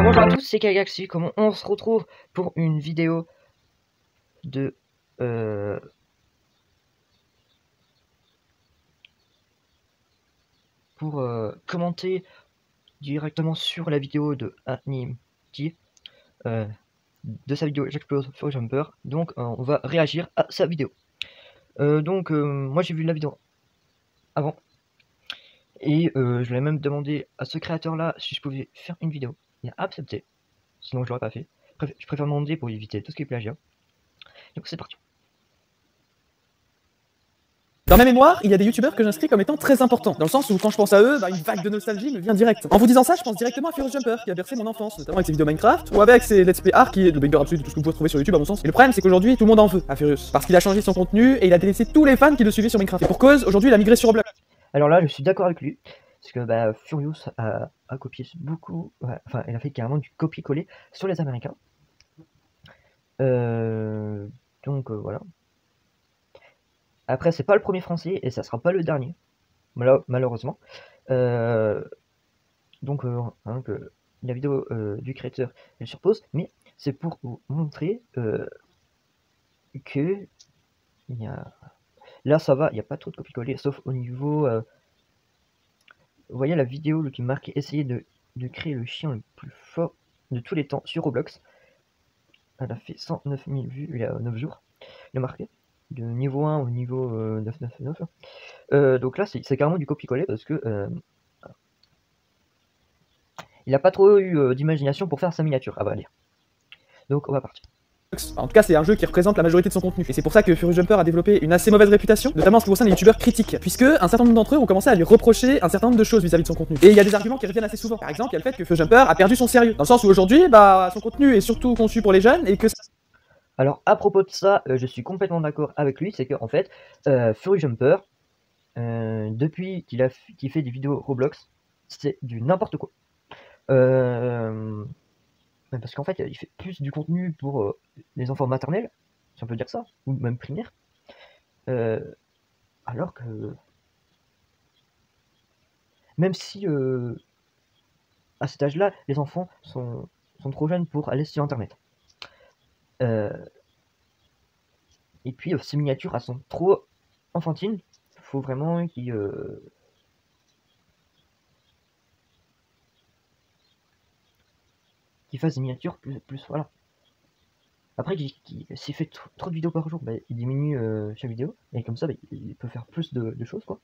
bien bonjour à tous, c'est Kagaxi. Comment on se retrouve pour une vidéo de pour commenter directement sur la vidéo de Animti, de sa vidéo J'explose Fury Jumper. Donc on va réagir à sa vidéo. Moi j'ai vu la vidéo avant et je l'ai même demandé à ce créateur là si je pouvais faire une vidéo. Il a accepté, sinon je l'aurais pas fait. Je préfère demander pour éviter tout ce qui est plagiat. Donc c'est parti. Dans ma mémoire, il y a des youtubeurs que j'inscris comme étant très importants, dans le sens où quand je pense à eux, une vague de nostalgie me vient direct. En vous disant ça, je pense directement à Furious Jumper, qui a bercé mon enfance, notamment avec ses vidéos Minecraft, ou avec ses Let's Play Art, qui est le banger absolu de tout ce que vous pouvez trouver sur YouTube à mon sens. Et le problème, c'est qu'aujourd'hui, tout le monde en veut à Furious, parce qu'il a changé son contenu et il a délaissé tous les fans qui le suivaient sur Minecraft. Et pour cause, aujourd'hui, il a migré sur Roblox. Alors là, je suis d'accord avec lui, parce que Furious a copié beaucoup, enfin, il a fait carrément du copier-coller sur les Américains. Voilà. Après, c'est pas le premier français et ça sera pas le dernier, malheureusement. Que la vidéo du créateur, elle surpose, mais c'est pour vous montrer que il y a... là ça va, il n'y a pas trop de copier-coller, sauf au niveau... vous voyez la vidéo qui marque essayer de créer le chien le plus fort de tous les temps sur Roblox. Elle a fait 109 000 vues il y a 9 jours. Il a marqué de niveau 1 au niveau 999. Donc là c'est carrément du copier-coller parce que il n'a pas trop eu d'imagination pour faire sa miniature. Ah bah allez. Donc on va partir. En tout cas, c'est un jeu qui représente la majorité de son contenu. Et c'est pour ça que Furious Jumper a développé une assez mauvaise réputation, notamment en ce qui concerne les youtubeurs critiques, puisque un certain nombre d'entre eux ont commencé à lui reprocher un certain nombre de choses vis-à-vis de son contenu. Et il y a des arguments qui reviennent assez souvent. Par exemple, il y a le fait que Furious Jumper a perdu son sérieux, dans le sens où aujourd'hui, son contenu est surtout conçu pour les jeunes et que... Alors à propos de ça, je suis complètement d'accord avec lui, c'est que en fait, Furious Jumper, depuis qu'il fait des vidéos Roblox, c'est du n'importe quoi. Parce qu'en fait, il fait plus du contenu pour les enfants maternels, si on peut dire ça, ou même primaire. Alors que... Même si, à cet âge-là, les enfants sont trop jeunes pour aller sur Internet. Et puis, ces miniatures, elles sont trop enfantines. Il faut vraiment qu'ils... qu'il fasse des miniatures plus voilà. Après s'il fait trop de vidéos par jour, il diminue chaque vidéo et comme ça il peut faire plus de choses quoi.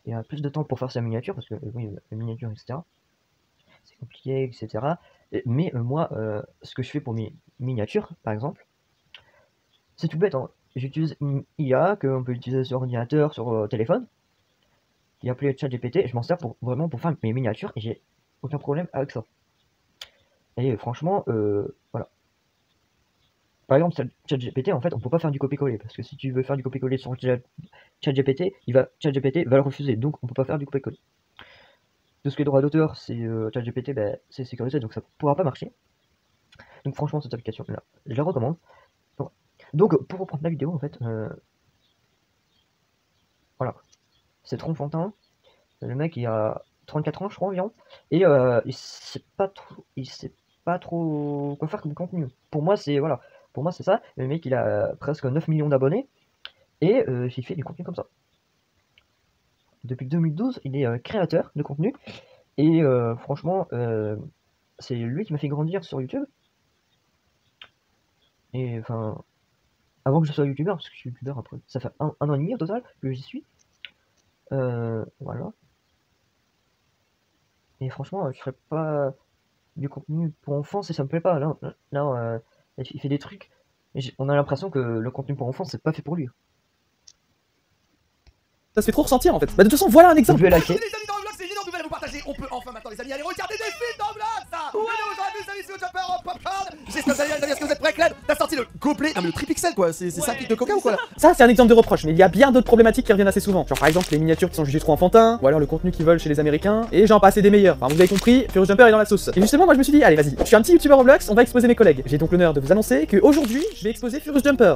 Il a plus de temps pour faire sa miniature parce que oui, la miniature etc, c'est compliqué etc. Mais moi ce que je fais pour mes miniatures par exemple, c'est tout bête hein. J'utilise une IA qu'on peut utiliser sur ordinateur, sur téléphone, qui est appelé ChatGPT, et je m'en sers vraiment pour faire mes miniatures et j'ai aucun problème avec ça. Et franchement, voilà. Par exemple, ChatGPT, en fait, on peut pas faire du copier-coller, parce que si tu veux faire du copier-coller sur ChatGPT, ChatGPT va le refuser, donc on peut pas faire du copier-coller. Tout ce qui est droit d'auteur, c'est ChatGPT, c'est sécurisé, donc ça pourra pas marcher. Donc franchement, cette application-là, je la recommande. Bon. Donc, pour reprendre la vidéo, en fait, voilà. C'est trop enfantin. Le mec, il a 34 ans, je crois, environ, et il sait pas trop quoi faire comme contenu. Pour moi c'est voilà, pour moi c'est ça. Le mec il a presque 9 millions d'abonnés et il fait du contenu comme ça. Depuis 2012 il est créateur de contenu et franchement c'est lui qui m'a fait grandir sur YouTube. Et enfin avant que je sois youtubeur, parce que je suis youtubeur après, ça fait un an et demi au total que j'y suis. Voilà. Et franchement je ferais pas du contenu pour enfants si ça me plaît pas. Là il fait des trucs et on a l'impression que le contenu pour enfants c'est pas fait pour lui. Ça se fait trop ressentir en fait. De toute façon, voilà un exemple. Je vais lâcher. Les amis dans Roblox, c'est une énorme nouvelle à vous partager. On peut enfin maintenant, les amis, aller regarder des films dans Roblox. Aujourd'hui, les amis, c'est le Jumper en popcorn. J'espère que vous allez, est-ce que vous êtes prêts, Clem? T'as sorti le gobelet, non mais le tripixel quoi. C'est ça qui te coca ou quoi là? Ça, c'est un exemple de reproche, mais il y a bien d'autres problématiques qui reviennent assez souvent. Genre par exemple les miniatures qui sont jugées trop enfantins, ou alors le contenu qu'ils veulent chez les Américains, et j'en passe des meilleurs. Enfin, vous avez compris, Furious Jumper est dans la sauce. Et justement, moi je me suis dit, allez, vas-y, je suis un petit youtubeur Roblox, on va exposer mes collègues. J'ai donc l'honneur de vous annoncer qu'aujourd'hui, je vais exposer Furious Jumper.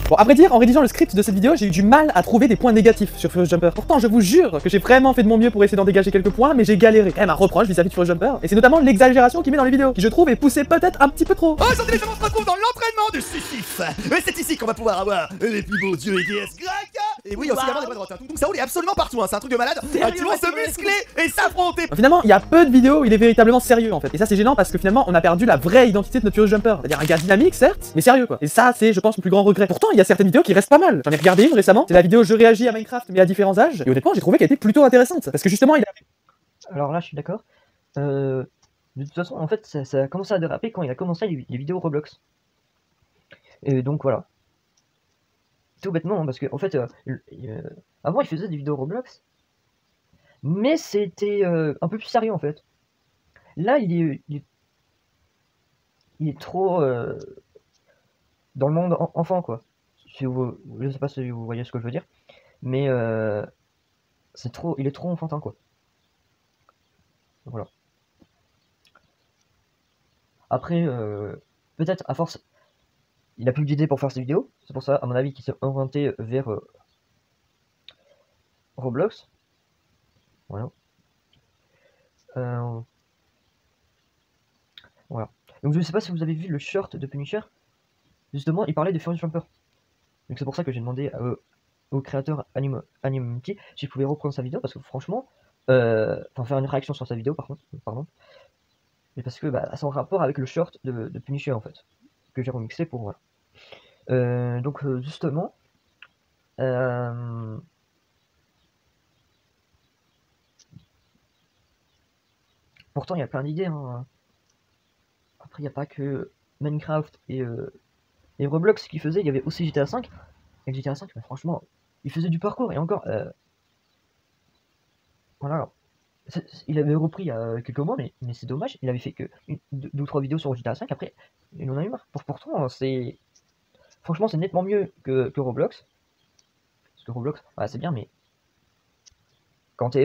Bon, Bon, à vrai dire, en rédigeant le script de cette vidéo, j'ai eu du mal à trouver des points négatifs sur Furious Jumper. Pourtant, je vous jure que j'ai vraiment fait de mon mieux pour essayer d'en dégager quelques points, mais j'ai galéré quand même à reproche vis-à-vis de Furious Jumper. Et c'est notamment l'exagération qu'il met dans les vidéos, qui je trouve est poussée peut-être un petit peu trop. Aujourd'hui les amis, on se retrouve dans l'entraînement de Sisyphe. Et c'est ici qu'on va pouvoir avoir les plus beaux dieux et déesses grecs. Et oui, aussi également des droites. Donc ça roule absolument partout, hein. C'est un truc de malade. Qui vont se muscler et s'affronter. Finalement, il y a peu de vidéos où il est véritablement sérieux en fait. Et ça c'est gênant parce que finalement, on a perdu la vraie identité de notre Furious Jumper. C'est-à-dire un gars dynamique certes, mais sérieux quoi. Et ça c'est, je pense, mon plus grand regret. Pourtant, il y a certaines vidéos qui restent pas mal. J'en ai regardé une récemment, c'est la vidéo Je réagis à Minecraft mais à différents âges. Et honnêtement, j'ai trouvé qu'elle était plutôt intéressante. Parce que justement, il a... Alors là, je suis d'accord. De toute façon, en fait, ça a commencé à déraper quand il a commencé les vidéos Roblox. Et donc voilà. Tout bêtement, hein, parce que en fait, avant il faisait des vidéos Roblox, mais c'était un peu plus sérieux en fait. Là, il est trop dans le monde enfant quoi. Si vous, je sais pas si vous voyez ce que je veux dire, mais c'est trop, il est trop enfantin quoi. Voilà. Après, peut-être à force, il a plus d'idées pour faire ses vidéos. C'est pour ça, à mon avis, qu'il s'est orienté vers Roblox. Voilà. Voilà. Donc je ne sais pas si vous avez vu le short de Punisher. Justement, il parlait de Furious Jumper. Donc c'est pour ça que j'ai demandé au créateur Animity si je pouvais reprendre sa vidéo, parce que franchement, enfin faire une réaction sur sa vidéo par contre, pardon. Mais parce que bah, ça a un rapport avec le short de Punisher en fait, que j'ai remixé pour voilà. Donc justement, pourtant il y a plein d'idées. Hein. Après il n'y a pas que Minecraft et Roblox qui faisaient, il y avait aussi GTA 5. Et GTA 5, bah, franchement, il faisait du parcours et encore, voilà. Il avait repris il y a quelques mois, mais c'est dommage, il avait fait que 2 ou 3 vidéos sur GTA 5, après il en a eu marre. Pourtant, c'est... Franchement, c'est nettement mieux que Roblox. Parce que Roblox, ouais, c'est bien, mais... Quand t'es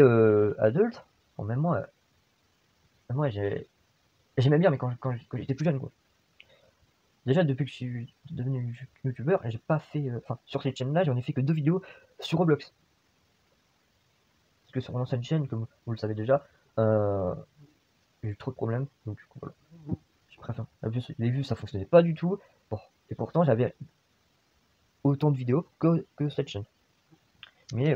adulte, bon, même moi j'aimais bien, mais quand j'étais plus jeune, quoi. Déjà, depuis que je suis devenu youtubeur, j'ai pas fait... Enfin, sur cette chaîne-là, j'en ai fait que 2 vidéos sur Roblox. Parce que sur mon ancienne chaîne, comme vous le savez déjà, j'ai eu trop de problèmes, donc du coup voilà. Je préfère. Les vues ça fonctionnait pas du tout, bon, et pourtant j'avais autant de vidéos que cette chaîne. Mais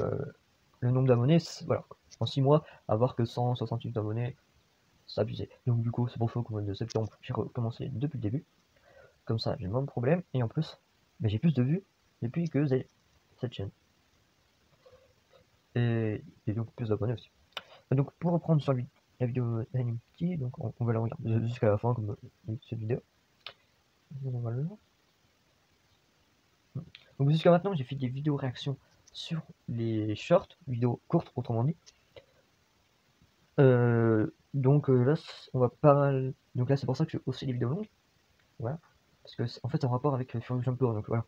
le nombre d'abonnés, voilà, en 6 mois, avoir que 168 abonnés, c'est abusé. Donc du coup c'est pour ça qu'au mois de septembre, j'ai recommencé depuis le début. Comme ça j'ai moins de problèmes, et en plus, ben, j'ai plus de vues depuis que j'ai cette chaîne. Et donc plus d'abonnés aussi. Donc pour reprendre sur la vidéo d'Animity, donc on va la regarder jusqu'à la fin comme cette vidéo. Voilà. Donc jusqu'à maintenant j'ai fait des vidéos réactions sur les shorts, vidéos courtes autrement dit. Donc là on va pas... Donc là c'est pour ça que je fais aussi des vidéos longues. Voilà. Parce que en fait c'est en rapport avec Furious Jumper, donc voilà.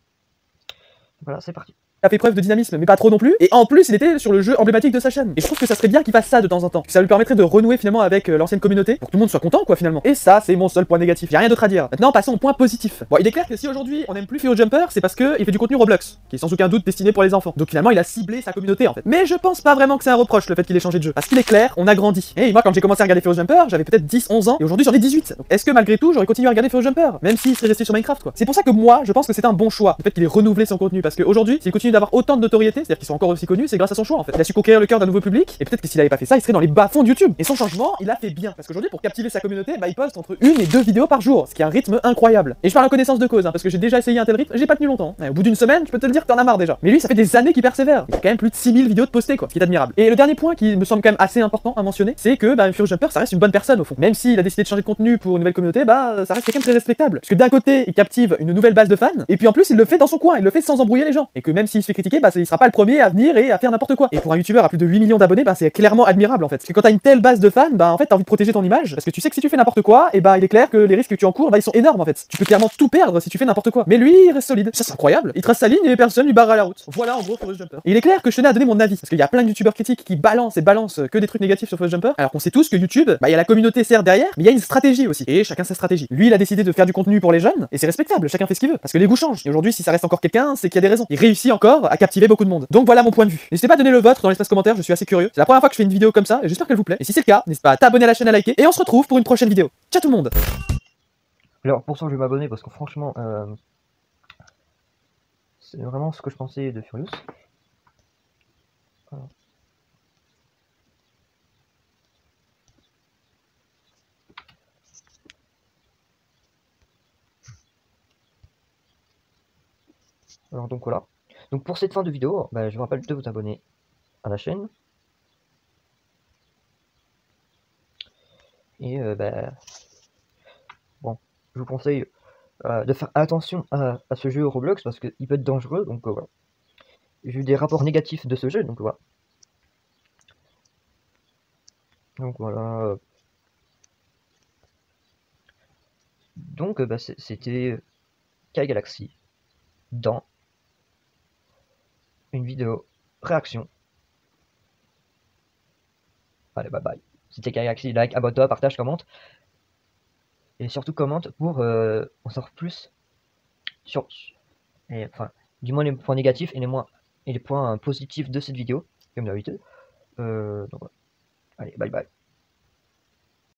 Voilà, c'est parti. a fait preuve de dynamisme, mais pas trop non plus. Et en plus, il était sur le jeu emblématique de sa chaîne. Et je trouve que ça serait bien qu'il fasse ça de temps en temps. Ça lui permettrait de renouer finalement avec l'ancienne communauté, pour que tout le monde soit content, quoi, finalement. Et ça, c'est mon seul point négatif. J'ai rien d'autre à dire. Maintenant, passons au point positif. Bon, il est clair que si aujourd'hui on n'aime plus Furious Jumper, c'est parce que il fait du contenu Roblox, qui est sans aucun doute destiné pour les enfants. Donc finalement, il a ciblé sa communauté en fait. Mais je pense pas vraiment que c'est un reproche le fait qu'il ait changé de jeu. Parce qu'il est clair, on a grandi. Et moi, quand j'ai commencé à regarder Furious Jumper, j'avais peut-être 10-11 ans, et aujourd'hui j'en ai 18. Donc est-ce que malgré tout, j'aurais continué à regarder Furious Jumper, même s'il serait resté sur Minecraft, quoi. C'est pour ça que moi, je pense que c'est un bon choix, le fait qu'il ait renouvelé son contenu, parce qu'aujourd'hui, s'il continue d'avoir autant de notoriété, c'est-à-dire qu'ils sont encore aussi connus, c'est grâce à son choix en fait. Il a su conquérir le cœur d'un nouveau public, et peut-être que s'il avait pas fait ça, il serait dans les bas-fonds de YouTube. Et son changement, il a fait bien, parce qu'aujourd'hui, pour captiver sa communauté, bah, il poste entre 1 et 2 vidéos par jour, ce qui est un rythme incroyable. Et je parle en connaissance de cause, hein, parce que j'ai déjà essayé un tel rythme, j'ai pas tenu longtemps. Au bout d'une semaine, je peux te le dire que t'en as marre déjà. Mais lui, ça fait des années qu'il persévère. Il a quand même plus de 6000 vidéos de postées, quoi, ce qui est admirable. Et le dernier point qui me semble quand même assez important à mentionner, c'est que bah, Furious Jumper, ça reste une bonne personne au fond. Même s'il a décidé de changer de contenu pour une nouvelle communauté, bah ça reste quelqu'un de très respectable. Parce que d'un côté, il captive une nouvelle base de fans, et puis en plus, il le fait dans son coin, il le fait sans embrouiller les gens. Et que même s'il s'il se fait critiquer, bah il sera pas le premier à venir et à faire n'importe quoi. Et pour un youtubeur à plus de 8 millions d'abonnés, bah c'est clairement admirable en fait. Parce que quand t'as une telle base de fans, bah en fait t'as envie de protéger ton image, parce que tu sais que si tu fais n'importe quoi, et bah il est clair que les risques que tu encours, bah ils sont énormes en fait. Tu peux clairement tout perdre si tu fais n'importe quoi. Mais lui, il reste solide. Ça c'est incroyable. Il trace sa ligne et personne lui barre à la route. Voilà en gros Forest Jumper. Et il est clair que je tenais à donner mon avis, parce qu'il y a plein de youtubeurs critiques qui balancent que des trucs négatifs sur Forest Jumper, alors qu'on sait tous que YouTube, bah il y a la communauté certes derrière, mais il y a une stratégie aussi. Et chacun sa stratégie. Lui, il a décidé de faire du contenu pour les jeunes, et c'est respectable, chacun fait ce qu'il veut. Parce que les goûts changent. Et aujourd'hui, si ça reste encore quelqu'un, c'est qu'il y a des raisons. Il réussit encore à captiver beaucoup de monde. Donc voilà mon point de vue. N'hésitez pas à donner le vôtre dans l'espace commentaire, je suis assez curieux. C'est la première fois que je fais une vidéo comme ça, et j'espère qu'elle vous plaît. Et si c'est le cas, n'hésitez pas à t'abonner à la chaîne, à liker, et on se retrouve pour une prochaine vidéo. Ciao tout le monde! Alors pour ça je vais m'abonner parce que franchement c'est vraiment ce que je pensais de Furious. Voilà. Alors donc voilà. Donc pour cette fin de vidéo, bah, je vous rappelle de vous abonner à la chaîne. Et bah, bon, je vous conseille de faire attention à ce jeu Roblox parce qu'il peut être dangereux, donc voilà. J'ai eu des rapports négatifs de ce jeu, donc voilà. Donc voilà. Donc bah, c'était Kai Galaxy dans une vidéo réaction. Allez, bye bye. C'était Kai Galaxy, like, abonne-toi, partage, commente. Et surtout commente pour en savoir plus sur, et, enfin, du moins les points négatifs et les points positifs de cette vidéo, comme d'habitude. Donc voilà. Allez, bye bye.